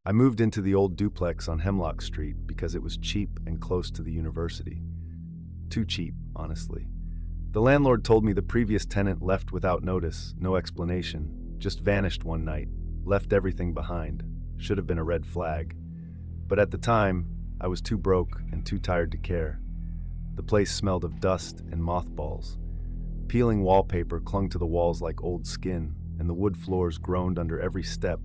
I moved into the old duplex on Hemlock Street because it was cheap and close to the university. Too cheap, honestly. The landlord told me the previous tenant left without notice, no explanation, just vanished one night, left everything behind. Should have been a red flag. But at the time, I was too broke and too tired to care. The place smelled of dust and mothballs. Peeling wallpaper clung to the walls like old skin, and the wood floors groaned under every step,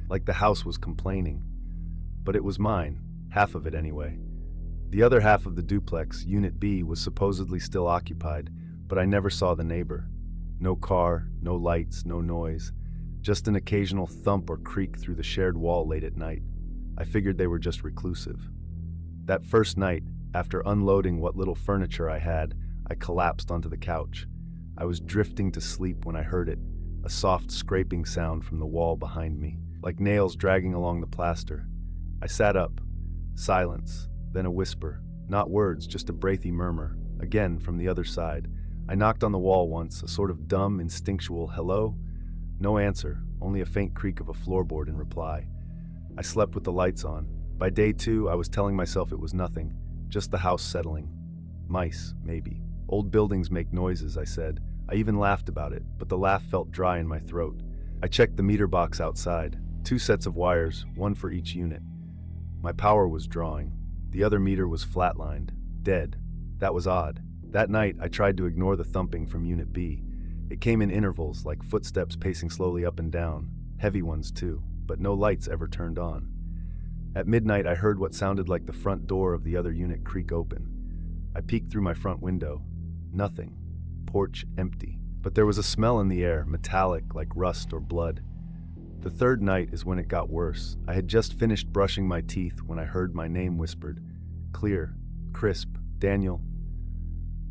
like the house was complaining. But it was mine, half of it anyway. The other half of the duplex, Unit B, was supposedly still occupied, but I never saw the neighbor. No car, no lights, no noise, just an occasional thump or creak through the shared wall late at night. I figured they were just reclusive. That first night, after unloading what little furniture I had, I collapsed onto the couch. I was drifting to sleep when I heard it, a soft scraping sound from the wall behind me, like nails dragging along the plaster. I sat up. Silence, then a whisper. Not words, just a breathy murmur. Again, from the other side. I knocked on the wall once, a sort of dumb, instinctual hello. No answer, only a faint creak of a floorboard in reply. I slept with the lights on. By day 2, I was telling myself it was nothing, just the house settling. Mice, maybe. Old buildings make noises, I said. I even laughed about it, but the laugh felt dry in my throat. I checked the meter box outside. 2 sets of wires, one for each unit. My power was drawing. The other meter was flatlined, dead. That was odd. That night, I tried to ignore the thumping from Unit B. It came in intervals, like footsteps pacing slowly up and down. Heavy ones, too, but no lights ever turned on. At midnight, I heard what sounded like the front door of the other unit creak open. I peeked through my front window. Nothing. Porch empty. But there was a smell in the air, metallic, like rust or blood. The third night is when it got worse. I had just finished brushing my teeth when I heard my name whispered. Clear, crisp, Daniel.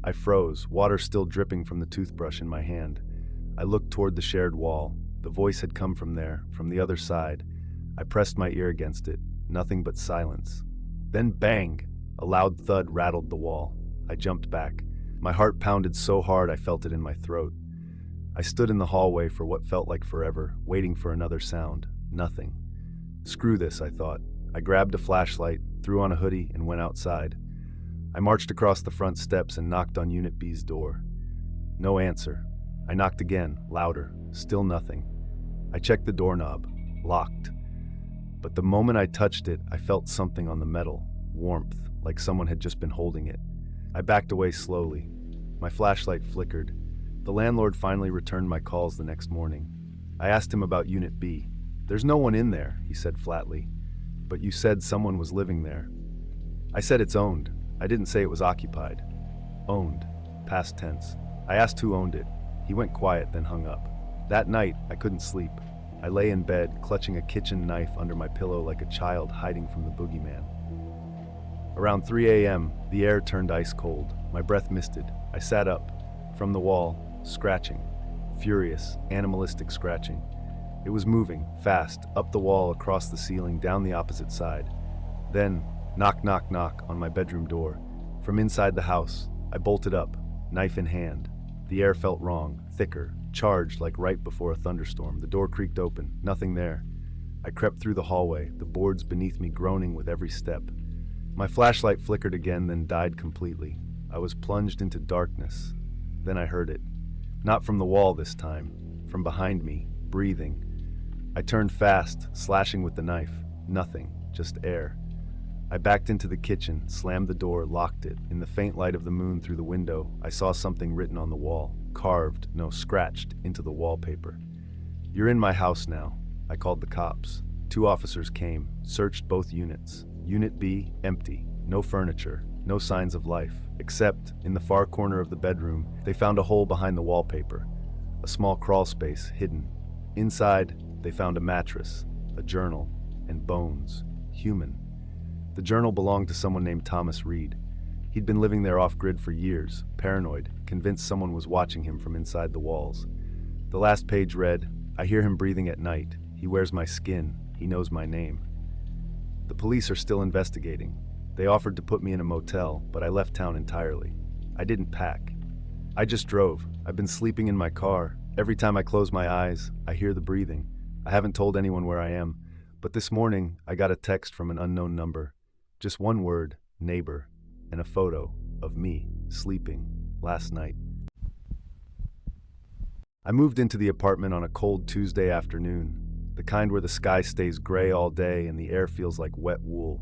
I froze, water still dripping from the toothbrush in my hand. I looked toward the shared wall. The voice had come from there, from the other side. I pressed my ear against it. Nothing but silence. Then bang! A loud thud rattled the wall. I jumped back. My heart pounded so hard I felt it in my throat. I stood in the hallway for what felt like forever, waiting for another sound. Nothing. Screw this, I thought. I grabbed a flashlight, threw on a hoodie, and went outside. I marched across the front steps and knocked on Unit B's door. No answer. I knocked again, louder. Still nothing. I checked the doorknob. Locked. But the moment I touched it, I felt something on the metal. Warmth, like someone had just been holding it. I backed away slowly. My flashlight flickered. The landlord finally returned my calls the next morning. I asked him about Unit B. There's no one in there, he said flatly. But you said someone was living there. I said it's owned. I didn't say it was occupied. Owned. Past tense. I asked who owned it. He went quiet, then hung up. That night, I couldn't sleep. I lay in bed, clutching a kitchen knife under my pillow like a child hiding from the boogeyman. Around 3 a.m., the air turned ice cold. My breath misted. I sat up. From the wall, scratching. Furious, animalistic scratching. It was moving, fast, up the wall, across the ceiling, down the opposite side. Then, knock, knock, knock on my bedroom door. From inside the house, I bolted up, knife in hand. The air felt wrong, thicker, charged like right before a thunderstorm. The door creaked open, nothing there. I crept through the hallway, the boards beneath me groaning with every step. My flashlight flickered again, then died completely. I was plunged into darkness. Then I heard it. Not from the wall this time, from behind me, breathing. I turned fast, slashing with the knife. Nothing, just air. I backed into the kitchen, slammed the door, locked it. In the faint light of the moon through the window, I saw something written on the wall, carved, no, scratched, into the wallpaper. You're in my house now. I called the cops. 2 officers came, searched both units. Unit B, empty. No furniture, no signs of life, except, in the far corner of the bedroom, they found a hole behind the wallpaper. A small crawl space, hidden. Inside, they found a mattress, a journal, and bones. Human. The journal belonged to someone named Thomas Reed. He'd been living there off-grid for years, paranoid, convinced someone was watching him from inside the walls. The last page read, I hear him breathing at night. He wears my skin. He knows my name. The police are still investigating. They offered to put me in a motel, but I left town entirely. I didn't pack. I just drove. I've been sleeping in my car. Every time I close my eyes, I hear the breathing. I haven't told anyone where I am, But this morning, I got a text from an unknown number. Just one word, neighbor, and a photo of me sleeping last night. I moved into the apartment on a cold Tuesday afternoon, the kind where the sky stays gray all day and the air feels like wet wool.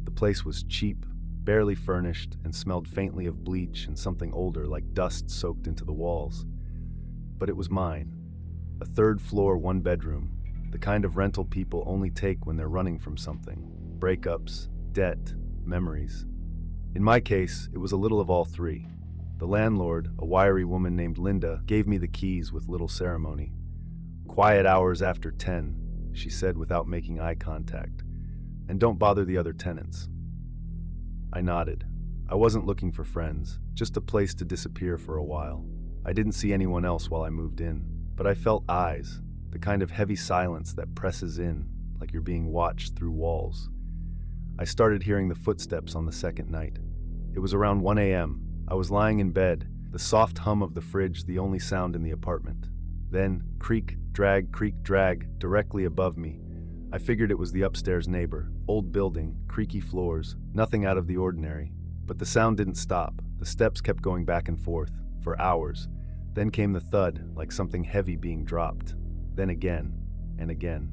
The place was cheap, barely furnished, and smelled faintly of bleach and something older like dust soaked into the walls. But it was mine. A third-floor, one-bedroom, the kind of rental people only take when they're running from something. Breakups, debt, memories. In my case, it was a little of all three. The landlord, a wiry woman named Linda, gave me the keys with little ceremony. "Quiet hours after 10, she said without making eye contact. "And don't bother the other tenants." I nodded. I wasn't looking for friends, just a place to disappear for a while. I didn't see anyone else while I moved in, but I felt eyes, the kind of heavy silence that presses in, like you're being watched through walls. I started hearing the footsteps on the second night. It was around 1 a.m. I was lying in bed, the soft hum of the fridge the only sound in the apartment. Then, creak, drag, directly above me. I figured it was the upstairs neighbor. Old building, creaky floors, nothing out of the ordinary. But the sound didn't stop. The steps kept going back and forth, for hours. Then came the thud, like something heavy being dropped. Then again, and again.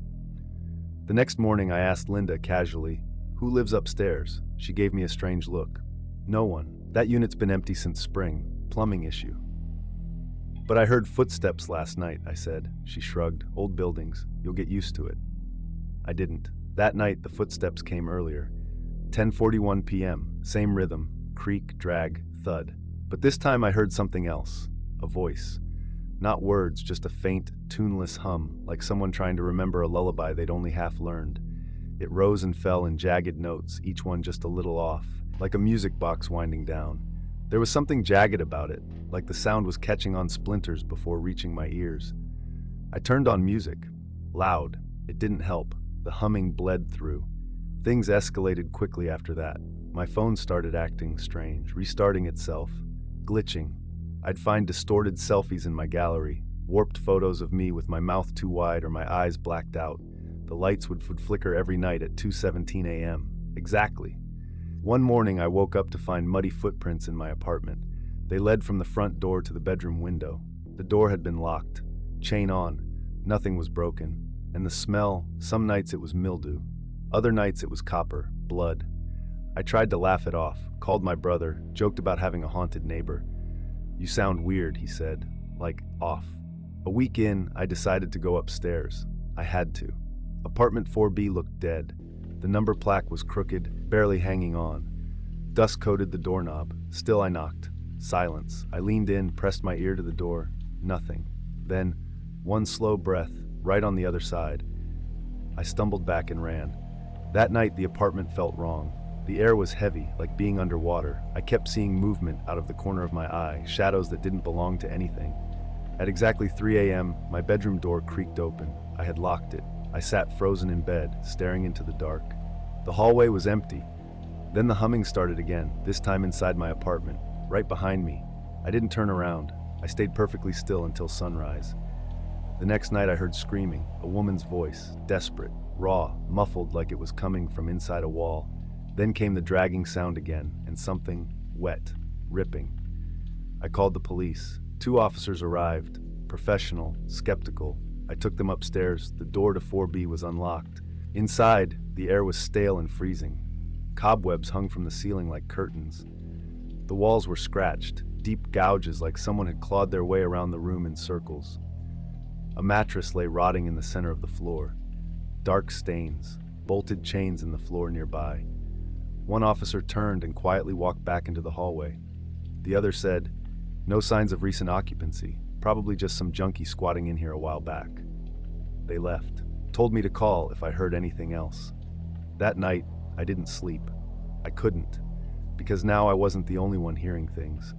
The next morning I asked Linda casually, "Who lives upstairs?" She gave me a strange look. "No one. That unit's been empty since spring. Plumbing issue." "But I heard footsteps last night," I said. She shrugged. "Old buildings. You'll get used to it." I didn't. That night, the footsteps came earlier. 10:41 p.m., same rhythm, creak, drag, thud. But this time I heard something else, a voice. Not words, just a faint, tuneless hum, like someone trying to remember a lullaby they'd only half learned. It rose and fell in jagged notes, each one just a little off, like a music box winding down. There was something jagged about it, like the sound was catching on splinters before reaching my ears. I turned on music. Loud. It didn't help. The humming bled through. Things escalated quickly after that. My phone started acting strange, restarting itself, glitching. I'd find distorted selfies in my gallery, warped photos of me with my mouth too wide or my eyes blacked out. The lights would flicker every night at 2:17 a.m. Exactly. One morning I woke up to find muddy footprints in my apartment. They led from the front door to the bedroom window. The door had been locked, chain on, nothing was broken. And the smell, some nights it was mildew, other nights it was copper, blood. I tried to laugh it off, called my brother, joked about having a haunted neighbor. "You sound weird," he said, like off. A week in, I decided to go upstairs. I had to. Apartment 4B looked dead. The number plaque was crooked, barely hanging on. Dust coated the doorknob. Still I knocked. Silence. I leaned in, pressed my ear to the door. Nothing. Then, one slow breath, right on the other side. I stumbled back and ran. That night, the apartment felt wrong. The air was heavy, like being underwater. I kept seeing movement out of the corner of my eye, shadows that didn't belong to anything. At exactly 3 a.m., my bedroom door creaked open. I had locked it. I sat frozen in bed, staring into the dark. The hallway was empty. Then the humming started again, this time inside my apartment, right behind me. I didn't turn around. I stayed perfectly still until sunrise. The next night I heard screaming, a woman's voice, desperate, raw, muffled like it was coming from inside a wall. Then came the dragging sound again, and something wet, ripping. I called the police. 2 officers arrived, professional, skeptical. I took them upstairs. The door to 4B was unlocked. Inside, the air was stale and freezing. Cobwebs hung from the ceiling like curtains. The walls were scratched, deep gouges like someone had clawed their way around the room in circles. A mattress lay rotting in the center of the floor. Dark stains, bolted chains in the floor nearby. One officer turned and quietly walked back into the hallway. The other said, "No signs of recent occupancy, probably just some junkie squatting in here a while back." They left, told me to call if I heard anything else. That night, I didn't sleep. I couldn't, because now I wasn't the only one hearing things.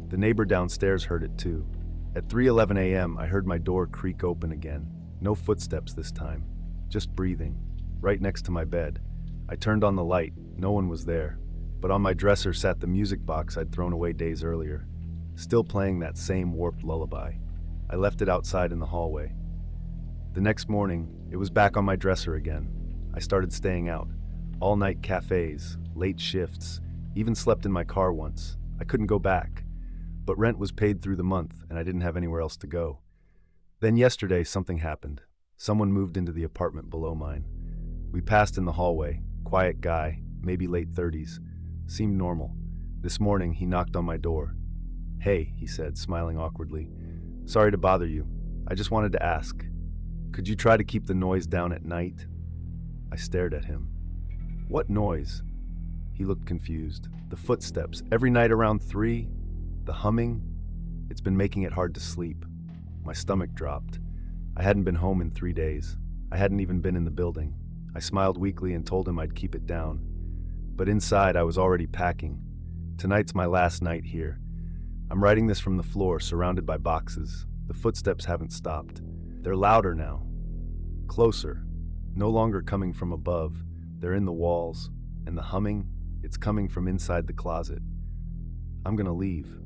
The neighbor downstairs heard it too. At 3:11 a.m., I heard my door creak open again. No footsteps this time, just breathing, right next to my bed. I turned on the light. No one was there, but on my dresser sat the music box I'd thrown away days earlier, still playing that same warped lullaby. I left it outside in the hallway. The next morning, it was back on my dresser again. I started staying out. All-night cafes, late shifts, even slept in my car once. I couldn't go back. But rent was paid through the month, and I didn't have anywhere else to go. Then yesterday, something happened. Someone moved into the apartment below mine. We passed in the hallway. Quiet guy, maybe late 30s. Seemed normal. This morning, he knocked on my door. "Hey," he said, smiling awkwardly. "Sorry to bother you. I just wanted to ask. Could you try to keep the noise down at night?" I stared at him. "What noise?" He looked confused. "The footsteps, every night around 3. The humming. It's been making it hard to sleep." My stomach dropped. I hadn't been home in 3 days. I hadn't even been in the building. I smiled weakly and told him I'd keep it down. But inside, I was already packing. Tonight's my last night here. I'm writing this from the floor, surrounded by boxes. The footsteps haven't stopped. They're louder now. Closer. No longer coming from above. They're in the walls. And the humming, it's coming from inside the closet. I'm gonna leave.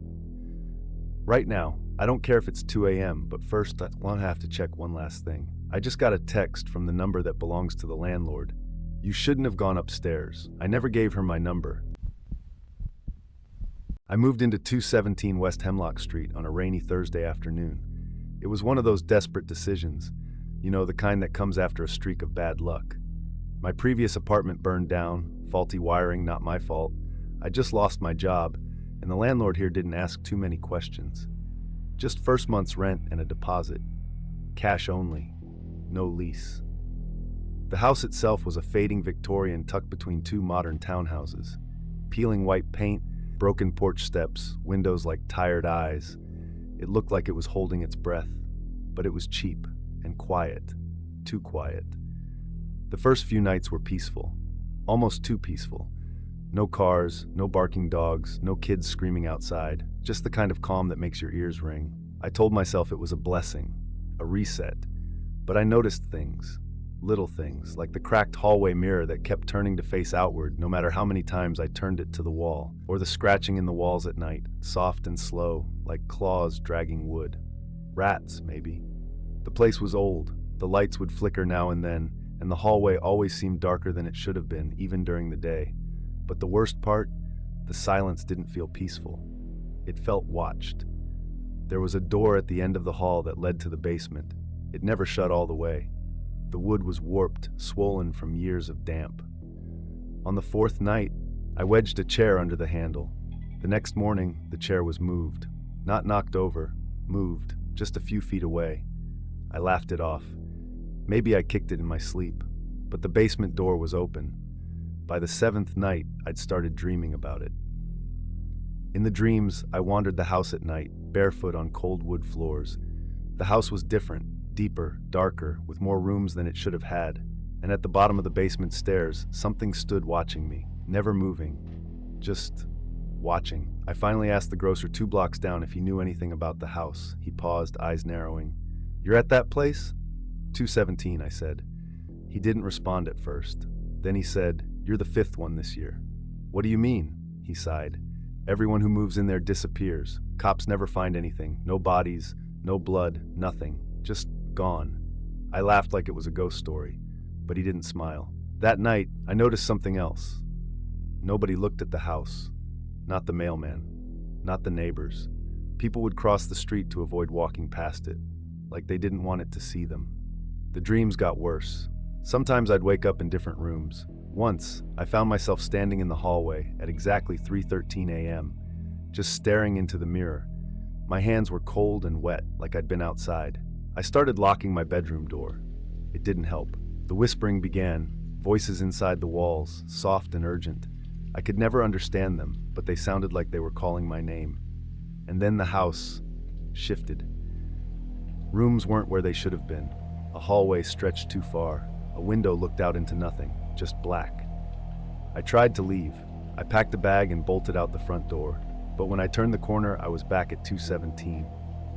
Right now. I don't care if it's 2 a.m., but first I'll have to check one last thing. I just got a text from the number that belongs to the landlord. "You shouldn't have gone upstairs. I never gave her my number." I moved into 217 West Hemlock Street on a rainy Thursday afternoon. It was one of those desperate decisions, the kind that comes after a streak of bad luck. My previous apartment burned down, faulty wiring, not my fault. I just lost my job, and the landlord here didn't ask too many questions. Just first month's rent and a deposit. Cash only. No lease. The house itself was a fading Victorian tucked between 2 modern townhouses. Peeling white paint, broken porch steps, windows like tired eyes. It looked like it was holding its breath, but it was cheap and quiet. Too quiet. The first few nights were peaceful. Almost too peaceful. No cars, no barking dogs, no kids screaming outside. Just the kind of calm that makes your ears ring. I told myself it was a blessing, a reset. But I noticed things. Little things, like the cracked hallway mirror that kept turning to face outward no matter how many times I turned it to the wall, or the scratching in the walls at night, soft and slow, like claws dragging wood. Rats, maybe. The place was old. The lights would flicker now and then, and the hallway always seemed darker than it should have been, even during the day. But the worst part, the silence didn't feel peaceful. It felt watched. There was a door at the end of the hall that led to the basement. It never shut all the way. The wood was warped, swollen from years of damp. On the 4th night, I wedged a chair under the handle. The next morning, the chair was moved. Not knocked over, moved, just a few feet away. I laughed it off. Maybe I kicked it in my sleep, but the basement door was open. By the 7th night, I'd started dreaming about it. In the dreams, I wandered the house at night, barefoot on cold wood floors. The house was different. Deeper, darker, with more rooms than it should have had. And at the bottom of the basement stairs, something stood watching me, never moving, just watching. I finally asked the grocer 2 blocks down if he knew anything about the house. He paused, eyes narrowing. "You're at that place?" 217, I said. He didn't respond at first. Then he said, "You're the 5th one this year." "What do you mean?" He sighed. "Everyone who moves in there disappears. Cops never find anything. No bodies, no blood, nothing. Just gone." I laughed like it was a ghost story, but he didn't smile. That night, I noticed something else. Nobody looked at the house. Not the mailman. Not the neighbors. People would cross the street to avoid walking past it, like they didn't want it to see them. The dreams got worse. Sometimes I'd wake up in different rooms. Once, I found myself standing in the hallway at exactly 3:13 a.m., just staring into the mirror. My hands were cold and wet, like I'd been outside. I started locking my bedroom door. It didn't help. The whispering began, voices inside the walls, soft and urgent. I could never understand them, but they sounded like they were calling my name. And then the house shifted. Rooms weren't where they should have been. A hallway stretched too far. A window looked out into nothing, just black. I tried to leave. I packed a bag and bolted out the front door. But when I turned the corner, I was back at 217,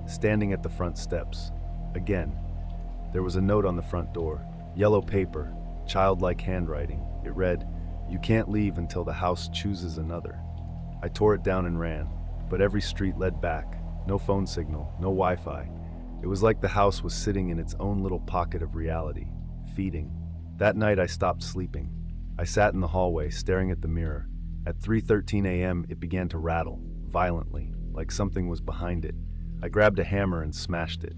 standing at the front steps. Again, there was a note on the front door, yellow paper, childlike handwriting. It read, "You can't leave until the house chooses another." I tore it down and ran, but every street led back. No phone signal, no Wi-Fi. It was like the house was sitting in its own little pocket of reality, feeding. That night I stopped sleeping. I sat in the hallway, staring at the mirror. At 3:13 a.m., it began to rattle, violently, like something was behind it. I grabbed a hammer and smashed it.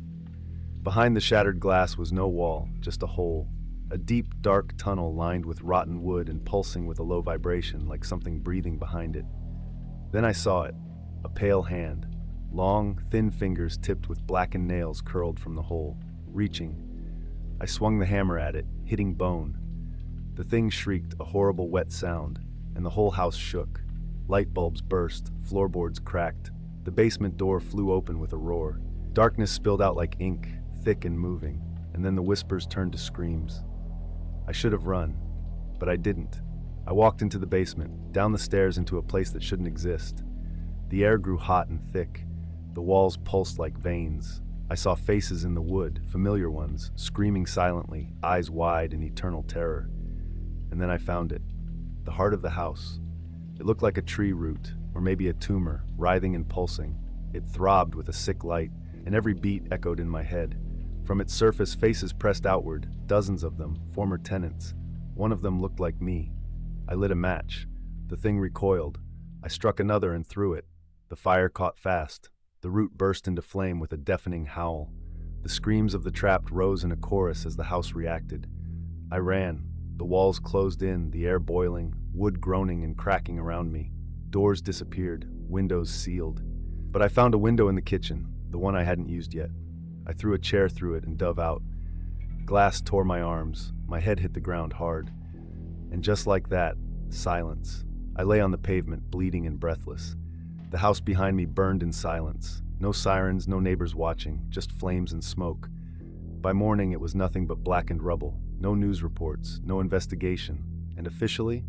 Behind the shattered glass was no wall, just a hole. A deep, dark tunnel lined with rotten wood and pulsing with a low vibration, like something breathing behind it. Then I saw it, a pale hand. Long, thin fingers tipped with blackened nails curled from the hole, reaching. I swung the hammer at it, hitting bone. The thing shrieked, a horrible wet sound, and the whole house shook. Light bulbs burst, floorboards cracked. The basement door flew open with a roar. Darkness spilled out like ink, thick and moving, and then the whispers turned to screams. I should have run, but I didn't. I walked into the basement, down the stairs into a place that shouldn't exist. The air grew hot and thick. The walls pulsed like veins. I saw faces in the wood, familiar ones, screaming silently, eyes wide in eternal terror. And then I found it, the heart of the house. It looked like a tree root, or maybe a tumor, writhing and pulsing. It throbbed with a sick light, and every beat echoed in my head. From its surface, faces pressed outward, dozens of them, former tenants. One of them looked like me. I lit a match. The thing recoiled. I struck another and threw it. The fire caught fast. The root burst into flame with a deafening howl. The screams of the trapped rose in a chorus as the house reacted. I ran. The walls closed in, the air boiling, wood groaning and cracking around me. Doors disappeared, windows sealed. But I found a window in the kitchen, the one I hadn't used yet. I threw a chair through it and dove out. Glass tore my arms. My head hit the ground hard. And just like that, silence. I lay on the pavement, bleeding and breathless. The house behind me burned in silence. No sirens, no neighbors watching, just flames and smoke. By morning, it was nothing but blackened rubble. No news reports, no investigation. And officially,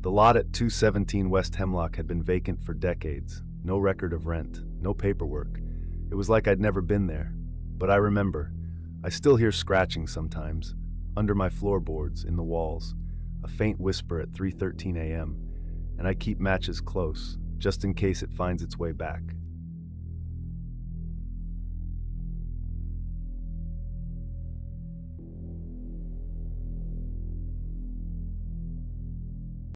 the lot at 217 West Hemlock had been vacant for decades. No record of rent, no paperwork. It was like I'd never been there. But I remember. I still hear scratching sometimes, under my floorboards, in the walls. A faint whisper at 3:13 a.m. And I keep matches close, just in case it finds its way back.